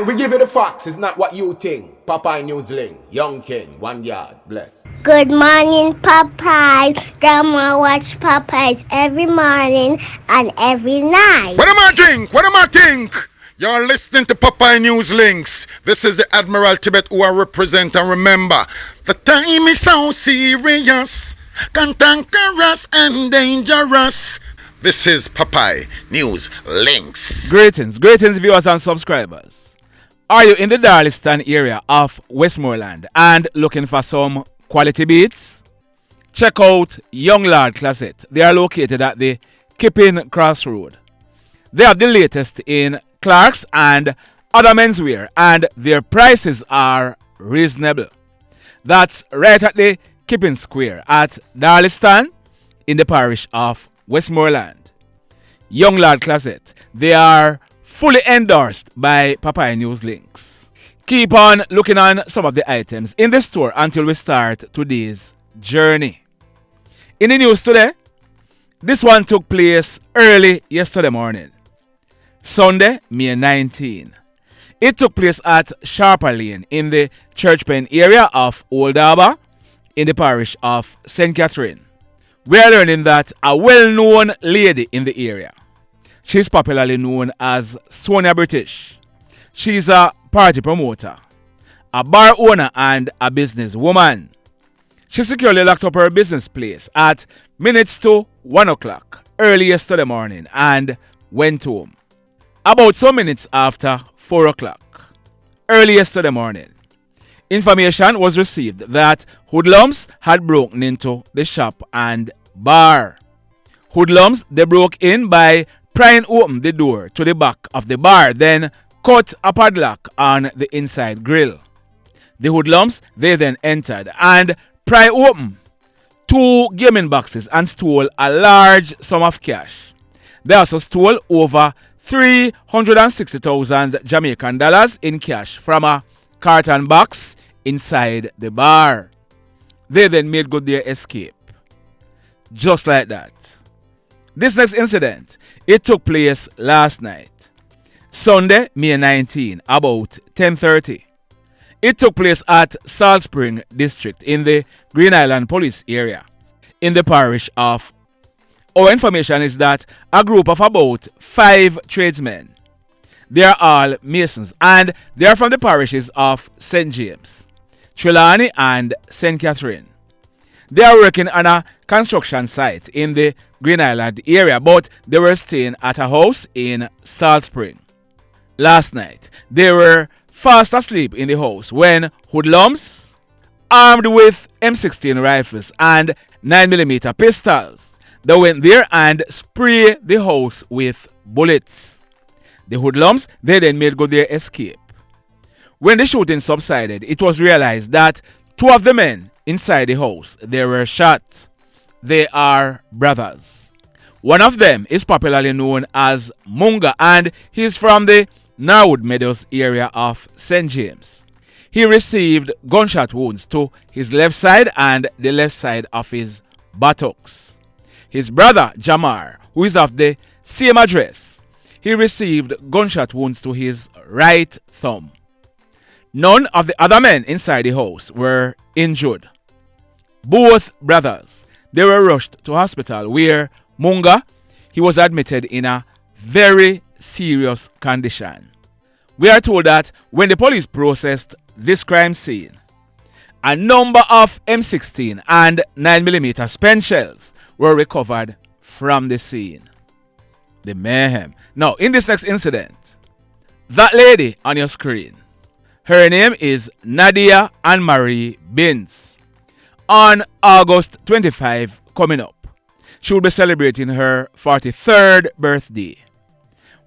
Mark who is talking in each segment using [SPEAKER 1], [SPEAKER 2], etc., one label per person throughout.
[SPEAKER 1] We give you the facts, it's not what you think. Popeye Newsling, Young King, 1 yard, bless.
[SPEAKER 2] Good morning, Popeye. Grandma watch Popeyes every morning and every night.
[SPEAKER 3] What am I drink? What am I think? You're listening to Popeye News Links. This is the Admiral Tibet who I represent, and remember, the time is so serious, cantankerous and dangerous. This is Popeye News Links.
[SPEAKER 4] Greetings viewers and subscribers. Are you in the Darliston area of Westmoreland and looking for some quality beats? Check out Young Lord Closet. They are located at the Kipping Crossroad. They have the latest in Clarks and other menswear, and their prices are reasonable. That's right at the Kipping Square at Darliston in the parish of Westmoreland. Young Lord Closet. They are fully endorsed by Popeye News Links. Keep on looking on some of the items in the store until we start today's journey. In the news today, this one took place early yesterday morning, Sunday, May 19. It took place at Sharper Lane in the Church Pen area of Old Harbour in the parish of St. Catherine. We are learning that a well-known lady in the area, she's popularly known as Sonia British. She's a party promoter, a bar owner and a businesswoman. She securely locked up her business place at minutes to 1 o'clock early yesterday morning and went home. About some minutes after 4 o'clock early yesterday morning, information was received that hoodlums had broken into the shop and bar. Hoodlums, they broke in by prying open the door to the back of the bar, then cut a padlock on the inside grill. The hoodlums, they then entered and pry open 2 gaming boxes and stole a large sum of cash. They also stole over 360,000 Jamaican dollars in cash from a carton box inside the bar. They then made good their escape. Just like that. This next incident, it took place last night, Sunday, May 19, about 10:30. It took place at Salt Spring District in the Green Island Police area in the parish of. Our information is that a group of about 5 tradesmen, they are all masons, and they are from the parishes of St. James, Trelawney and St. Catherine. They are working on a construction site in the Green Island area, but they were staying at a house in Salt Spring. Last night, they were fast asleep in the house when hoodlums, armed with M16 rifles and 9mm pistols, they went there and sprayed the house with bullets. The hoodlums, they then made good their escape. When the shooting subsided, it was realized that 2 of the men inside the house, they were shot. They are brothers. One of them is popularly known as Munga, and he's from the Norwood Meadows area of St. James. He received gunshot wounds to his left side and the left side of his buttocks. His brother Jamar, who is of the same address, he received gunshot wounds to his right thumb. None of the other men inside the house were injured. Both brothers, they were rushed to hospital where Munga, he was admitted in a very serious condition. We are told that when the police processed this crime scene, a number of M16 and 9mm spent shells were recovered from the scene. The mayhem. Now, in this next incident, that lady on your screen, her name is Nadia and Marie Binns. On August 25 coming up, she will be celebrating her 43rd birthday.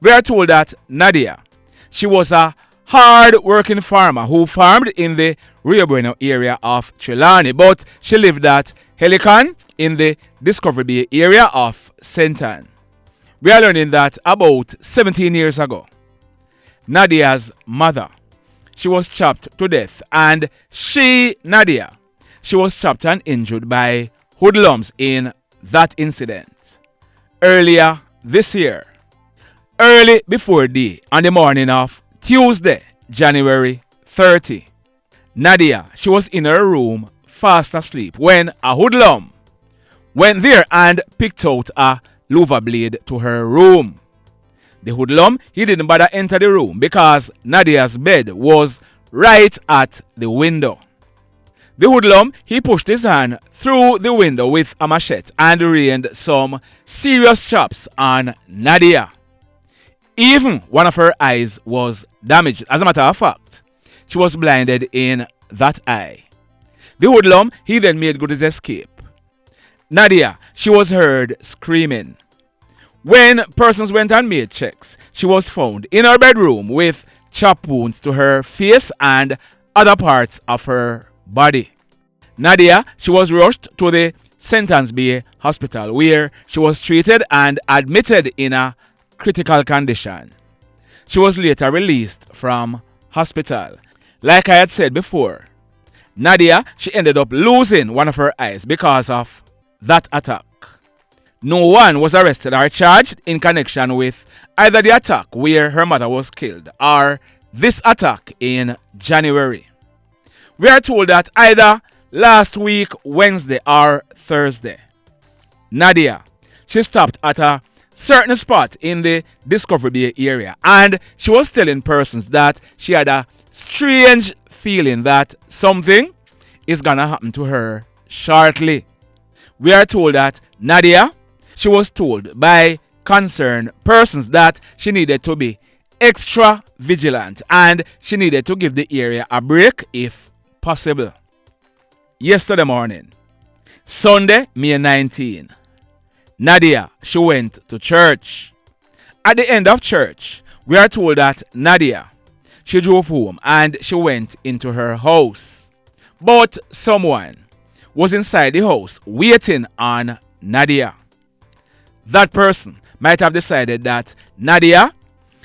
[SPEAKER 4] We are told that Nadia, she was a hard-working farmer who farmed in the Rio Bueno area of Trelawney, but she lived at Helicon in the Discovery Bay area of St. Ann. We are learning that about 17 years ago, Nadia's mother, she was chopped to death, and Nadia, she was chopped and injured by hoodlums in that incident. Earlier this year, early before day, on the morning of Tuesday, January 30. Nadia, she was in her room fast asleep when a hoodlum went there and picked out a lover blade to her room. The hoodlum, he didn't bother enter the room because Nadia's bed was right at the window. The hoodlum, he pushed his hand through the window with a machete and rained some serious chops on Nadia. Even one of her eyes was damaged. As a matter of fact, she was blinded in that eye. The hoodlum, he then made good his escape. Nadia, she was heard screaming. When persons went and made checks, she was found in her bedroom with chop wounds to her face and other parts of her body. Nadia, she was rushed to the Sentence Bay Hospital where she was treated and admitted in a critical condition. She was later released from hospital. Like I had said before, Nadia, she ended up losing one of her eyes because of that attack. No one was arrested or charged in connection with either the attack where her mother was killed or this attack in January. We are told that either last week, Wednesday or Thursday, Nadia, she stopped at a certain spot in the Discovery Bay area and she was telling persons that she had a strange feeling that something is gonna happen to her shortly. We are told that Nadia, she was told by concerned persons that she needed to be extra vigilant and she needed to give the area a break if possible. Yesterday morning, Sunday, May 19, Nadia, she went to church. At the end of church, we are told that Nadia, she drove home and she went into her house. But someone was inside the house waiting on Nadia. That person might have decided that Nadia,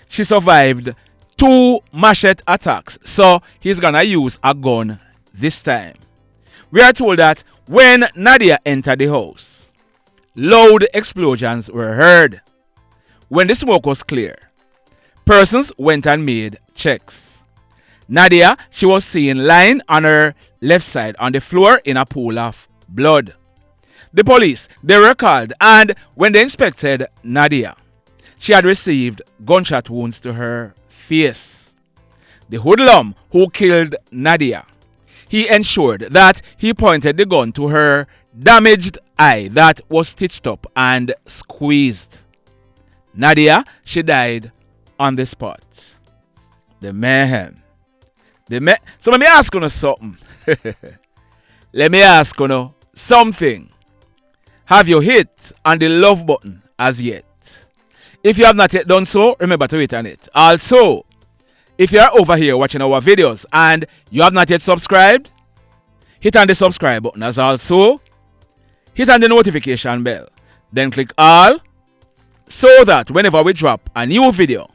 [SPEAKER 4] she survived 2 machete attacks, so he's gonna use a gun this time. We are told that when Nadia entered the house, loud explosions were heard. When the smoke was clear, persons went and made checks. Nadia, she was seen lying on her left side on the floor in a pool of blood. The police, they were called, and when they inspected Nadia, she had received gunshot wounds to her face. The hoodlum who killed Nadia, he ensured that he pointed the gun to her damaged eye that was stitched up and squeezed. Nadia, she died on the spot. The mayhem. So let me ask you something. Let me ask you something. Have you hit on the love button as yet? If you have not yet done so, remember to hit on it. Also, if you are over here watching our videos and you have not yet subscribed, hit on the subscribe button as also. Hit on the notification bell. Then click all so that whenever we drop a new video,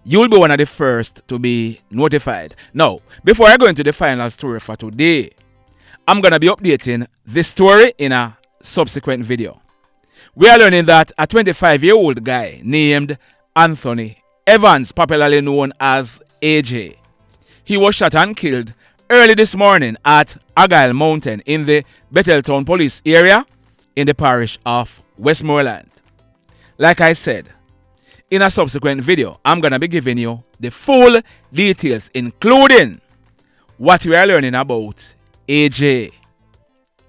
[SPEAKER 4] you'll be one of the first to be notified. Now, before I go into the final story for today, I'm going to be updating this story in a subsequent video. We are learning that a 25-year-old guy named Anthony Evans, popularly known as AJ, he was shot and killed early this morning at Argyle Mountain in the Betheltown police area in the parish of Westmoreland. Like I said, in a subsequent video, I'm going to be giving you the full details, including what we are learning about AJ.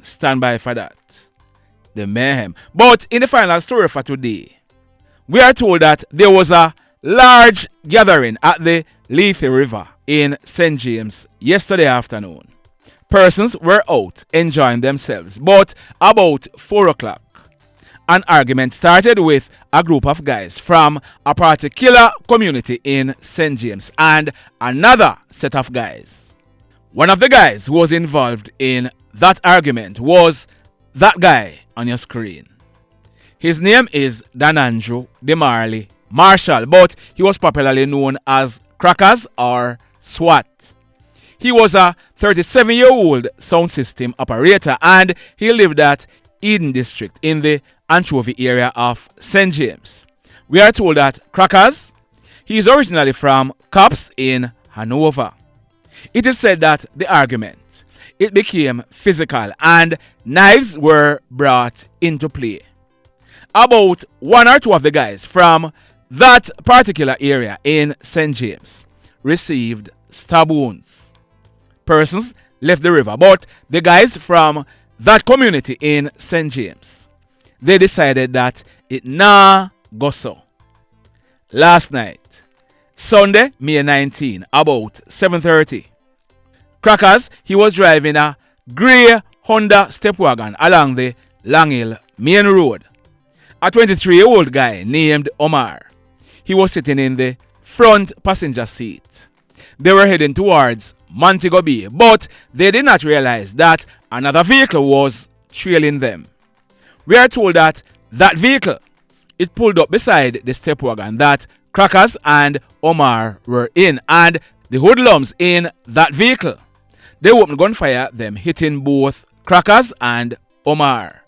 [SPEAKER 4] Stand by for that. The mayhem. But in the final story for today, we are told that there was a large gathering at the Lethe River in St. James yesterday afternoon. Persons were out enjoying themselves, but about 4 o'clock, an argument started with a group of guys from a particular community in St. James and another set of guys. One of the guys who was involved in that argument was that guy on your screen. His name is Danandrew Demarley Marshall, but he was popularly known as Crackaz or SWAT. He was a 37-year-old sound system operator and he lived at Eden District in the Anchovy area of St. James. We are told that Crackaz, he is originally from Cops in Hanover. It is said that the argument, it became physical and knives were brought into play. About one or two of the guys from that particular area in St. James received stab wounds. Persons left the river, but the guys from that community in St. James, they decided that it nah go so. Last night, Sunday, May 19, about 7:30, Crackaz, he was driving a grey Honda step wagon along the Long Hill main road. A 23-year-old guy named Omar, he was sitting in the front passenger seat. They were heading towards Montego Bay, but they did not realize that another vehicle was trailing them. We are told that that vehicle, it pulled up beside the step wagon that Crackaz and Omar were in, and the hoodlums in that vehicle, they opened gunfire at them, hitting both Crackaz and Omar.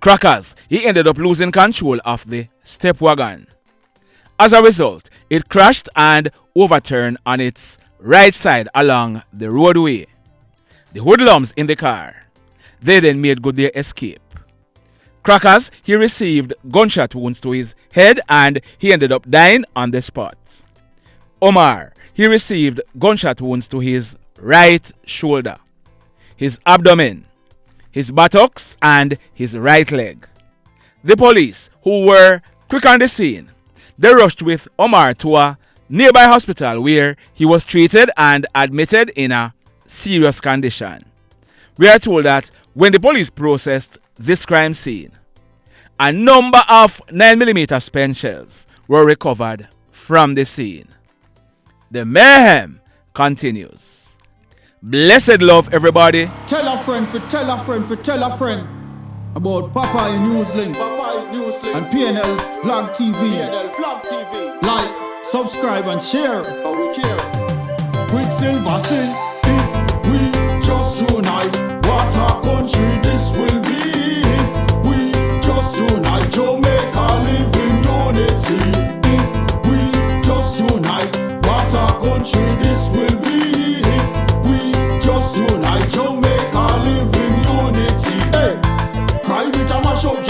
[SPEAKER 4] Crackaz, he ended up losing control of the step wagon. As a result, it crashed and overturned on its right side along the roadway. The hoodlums in the car, they then made good their escape. Crackaz, he received gunshot wounds to his head and he ended up dying on the spot. Omar, he received gunshot wounds to his right shoulder, his abdomen, his buttocks, and his right leg. The police, who were quick on the scene, they rushed with Omar to a nearby hospital where he was treated and admitted in a serious condition. We are told that when the police processed this crime scene, a number of 9mm spent shells were recovered from the scene. The mayhem continues. Blessed love, everybody.
[SPEAKER 5] Tell a friend for tell a friend for tell a friend about Popeye Newslink and PNL Blog TV. Like, subscribe and share. Quicksilver sing, if we just unite, what a country this will be. If we just unite, Jamaica live in unity. If we just unite, what a country this will be. If we just unite, Jamaica live in unity. Hey, cry with a mash up